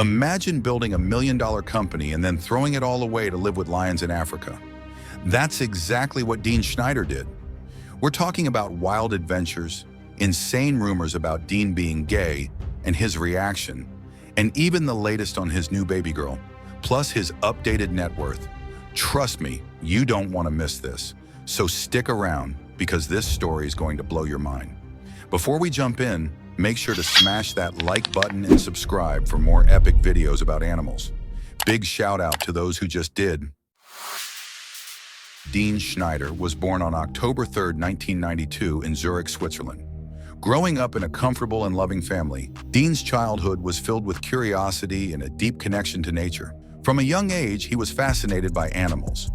Imagine building $1 million company and then throwing it all away to live with lions in Africa. That's exactly what Dean Schneider did. We're talking about wild adventures, insane rumors about Dean being gay and his reaction, and even the latest on his new baby girl, plus his updated net worth. Trust me, you don't want to miss this. So stick around, because this story is going to blow your mind. Before we jump in, make sure to smash that like button and subscribe for more epic videos about animals. Big shout out to those who just did. Dean Schneider was born on October 3, 1992 in Zurich, Switzerland. Growing up in a comfortable and loving family, Dean's childhood was filled with curiosity and a deep connection to nature. From a young age, he was fascinated by animals.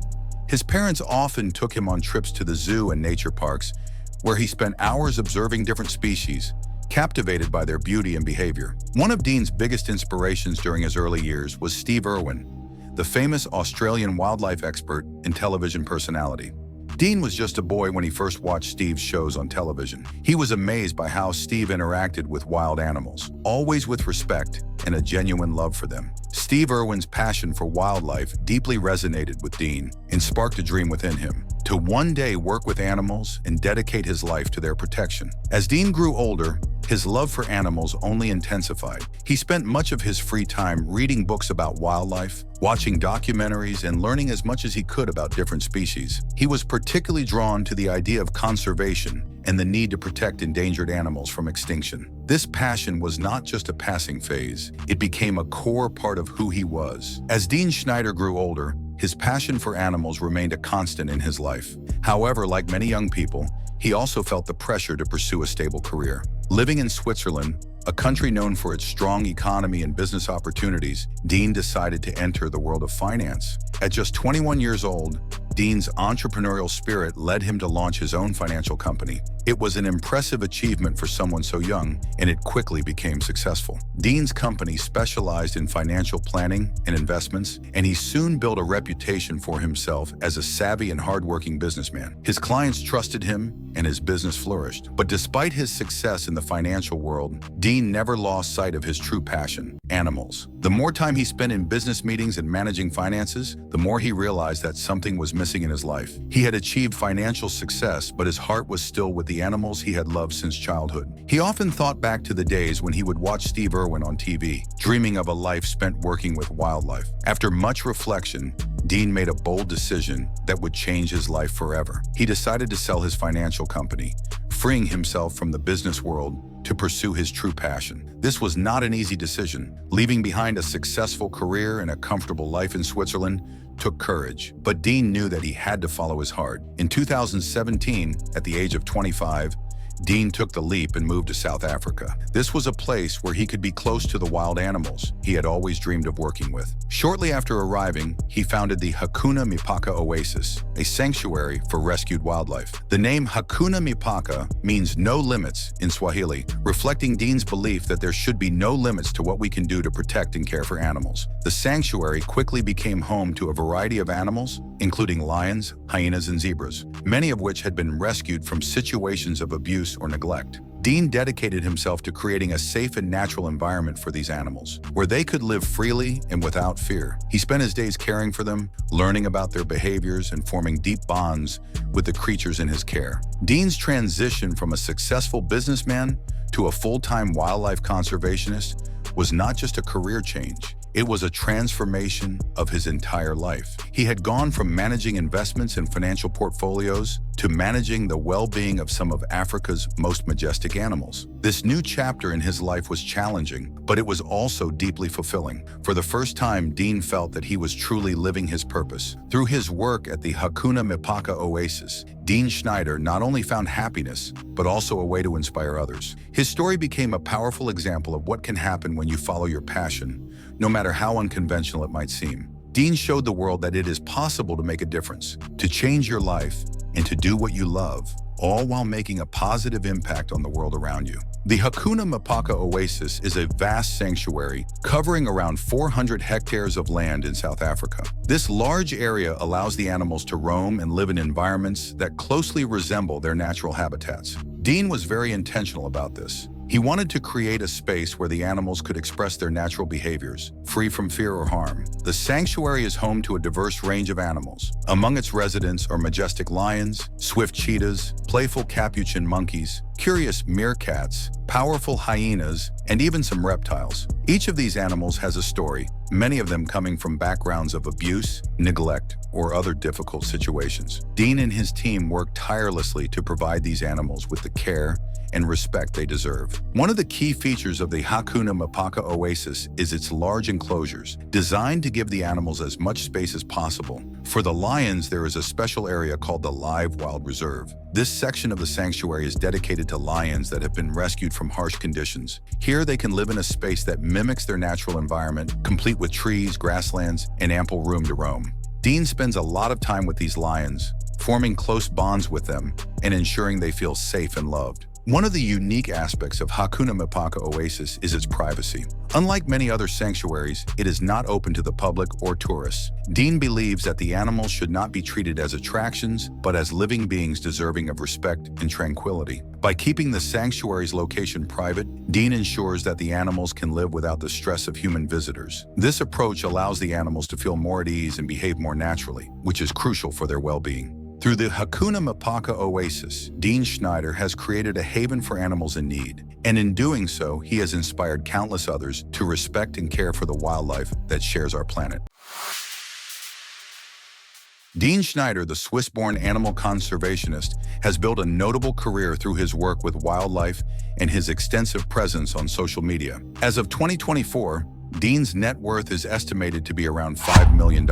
His parents often took him on trips to the zoo and nature parks, where he spent hours observing different species, captivated by their beauty and behavior. One of Dean's biggest inspirations during his early years was Steve Irwin, the famous Australian wildlife expert and television personality. Dean was just a boy when he first watched Steve's shows on television. He was amazed by how Steve interacted with wild animals, always with respect and a genuine love for them. Steve Irwin's passion for wildlife deeply resonated with Dean and sparked a dream within him to one day work with animals and dedicate his life to their protection. As Dean grew older, his love for animals only intensified. He spent much of his free time reading books about wildlife, watching documentaries, and learning as much as he could about different species. He was particularly drawn to the idea of conservation and the need to protect endangered animals from extinction. This passion was not just a passing phase, it became a core part of who he was. As Dean Schneider grew older, his passion for animals remained a constant in his life. However, like many young people, he also felt the pressure to pursue a stable career. Living in Switzerland, a country known for its strong economy and business opportunities, Dean decided to enter the world of finance. At just 21 years old, Dean's entrepreneurial spirit led him to launch his own financial company. It was an impressive achievement for someone so young, and it quickly became successful. Dean's company specialized in financial planning and investments, and he soon built a reputation for himself as a savvy and hardworking businessman. His clients trusted him, and his business flourished. But despite his success in the financial world, Dean never lost sight of his true passion: animals. The more time he spent in business meetings and managing finances, the more he realized that something was missing in his life. He had achieved financial success, but his heart was still with the animals he had loved since childhood. He often thought back to the days when he would watch Steve Irwin on TV, dreaming of a life spent working with wildlife. After much reflection, Dean made a bold decision that would change his life forever. He decided to sell his financial company, freeing himself from the business world to pursue his true passion. This was not an easy decision. Leaving behind a successful career and a comfortable life in Switzerland took courage, but Dean knew that he had to follow his heart. In 2017, at the age of 25, Dean took the leap and moved to South Africa. This was a place where he could be close to the wild animals he had always dreamed of working with. Shortly after arriving, he founded the Hakuna Mipaka Oasis, a sanctuary for rescued wildlife. The name Hakuna Mipaka means no limits in Swahili, reflecting Dean's belief that there should be no limits to what we can do to protect and care for animals. The sanctuary quickly became home to a variety of animals, including lions, hyenas, and zebras, many of which had been rescued from situations of abuse or neglect. Dean dedicated himself to creating a safe and natural environment for these animals, where they could live freely and without fear. He spent his days caring for them, learning about their behaviors, and forming deep bonds with the creatures in his care. Dean's transition from a successful businessman to a full-time wildlife conservationist was not just a career change. It was a transformation of his entire life. He had gone from managing investments and financial portfolios to managing the well-being of some of Africa's most majestic animals. This new chapter in his life was challenging, but it was also deeply fulfilling. For the first time, Dean felt that he was truly living his purpose. Through his work at the Hakuna Mipaka Oasis, Dean Schneider not only found happiness, but also a way to inspire others. His story became a powerful example of what can happen when you follow your passion, no matter how unconventional it might seem. Dean showed the world that it is possible to make a difference, to change your life, and to do what you love, all while making a positive impact on the world around you. The Hakuna Mipaka Oasis is a vast sanctuary covering around 400 hectares of land in South Africa. This large area allows the animals to roam and live in environments that closely resemble their natural habitats. Dean was very intentional about this. He wanted to create a space where the animals could express their natural behaviors, free from fear or harm. The sanctuary is home to a diverse range of animals. Among its residents are majestic lions, swift cheetahs, playful capuchin monkeys, curious meerkats, powerful hyenas, and even some reptiles. Each of these animals has a story, many of them coming from backgrounds of abuse, neglect, or other difficult situations. Dean and his team work tirelessly to provide these animals with the care and respect they deserve. One of the key features of the Hakuna Mipaka Oasis is its large enclosures, designed to give the animals as much space as possible. For the lions, there is a special area called the Live Wild Reserve. This section of the sanctuary is dedicated to lions that have been rescued from harsh conditions. Here, they can live in a space that mimics their natural environment, complete with trees, grasslands, and ample room to roam. Dean spends a lot of time with these lions, forming close bonds with them and ensuring they feel safe and loved. One of the unique aspects of Hakuna Mipaka Oasis is its privacy. Unlike many other sanctuaries, it is not open to the public or tourists. Dean believes that the animals should not be treated as attractions, but as living beings deserving of respect and tranquility. By keeping the sanctuary's location private, Dean ensures that the animals can live without the stress of human visitors. This approach allows the animals to feel more at ease and behave more naturally, which is crucial for their well-being. Through the Hakuna Mipaka Oasis, Dean Schneider has created a haven for animals in need, and in doing so, he has inspired countless others to respect and care for the wildlife that shares our planet. Dean Schneider, the Swiss-born animal conservationist, has built a notable career through his work with wildlife and his extensive presence on social media. As of 2024, Dean's net worth is estimated to be around $5 million.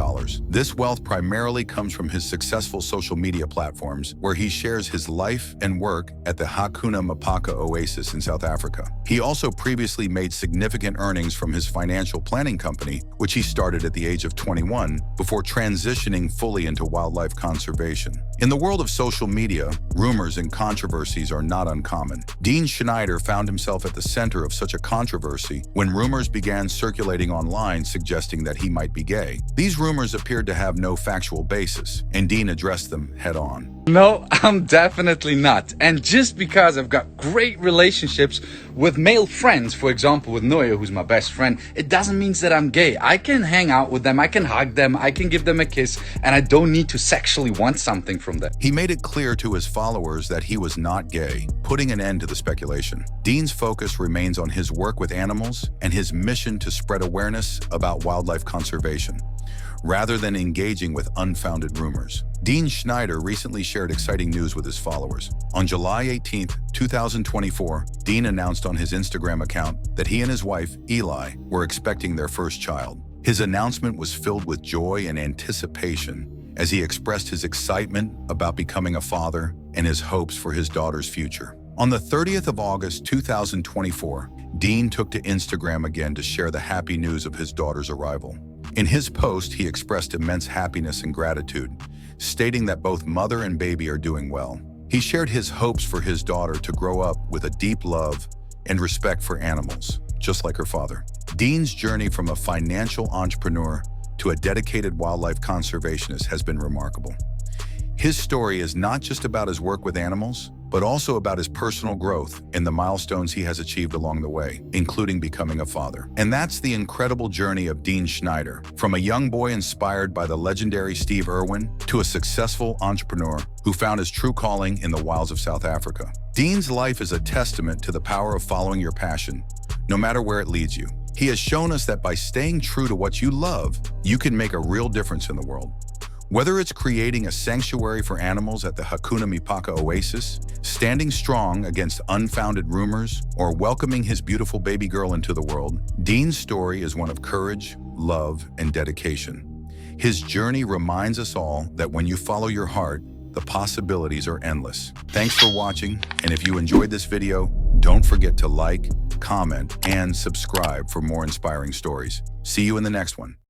This wealth primarily comes from his successful social media platforms, where he shares his life and work at the Hakuna Mipaka Oasis in South Africa. He also previously made significant earnings from his financial planning company, which he started at the age of 21, before transitioning fully into wildlife conservation. In the world of social media, rumors and controversies are not uncommon. Dean Schneider found himself at the center of such a controversy when rumors began circulating online suggesting that he might be gay. These rumors appeared to have no factual basis, and Dean addressed them head-on. No, I'm definitely not. And just because I've got great relationships with male friends, for example with Nayla, who's my best friend, it doesn't mean that I'm gay. I can hang out with them, I can hug them, I can give them a kiss, and I don't need to sexually want something from them. He made it clear to his followers that he was not gay, putting an end to the speculation. Dean's focus remains on his work with animals and his mission to spread awareness about wildlife conservation, rather than engaging with unfounded rumors. Dean Schneider recently shared exciting news with his followers. On July 18, 2024, Dean announced on his Instagram account that he and his wife, Eli, were expecting their first child. His announcement was filled with joy and anticipation as he expressed his excitement about becoming a father and his hopes for his daughter's future. On the 30th of August, 2024, Dean took to Instagram again to share the happy news of his daughter's arrival. In his post, he expressed immense happiness and gratitude, stating that both mother and baby are doing well. He shared his hopes for his daughter to grow up with a deep love and respect for animals, just like her father. Dean's journey from a financial entrepreneur to a dedicated wildlife conservationist has been remarkable. His story is not just about his work with animals, but also about his personal growth and the milestones he has achieved along the way, including becoming a father. And that's the incredible journey of Dean Schneider, from a young boy inspired by the legendary Steve Irwin to a successful entrepreneur who found his true calling in the wilds of South Africa. Dean's life is a testament to the power of following your passion, no matter where it leads you. He has shown us that by staying true to what you love, you can make a real difference in the world. Whether it's creating a sanctuary for animals at the Hakuna Mipaka Oasis, standing strong against unfounded rumors, or welcoming his beautiful baby girl into the world, Dean's story is one of courage, love, and dedication. His journey reminds us all that when you follow your heart, the possibilities are endless. Thanks for watching, and if you enjoyed this video, don't forget to like, comment, and subscribe for more inspiring stories. See you in the next one.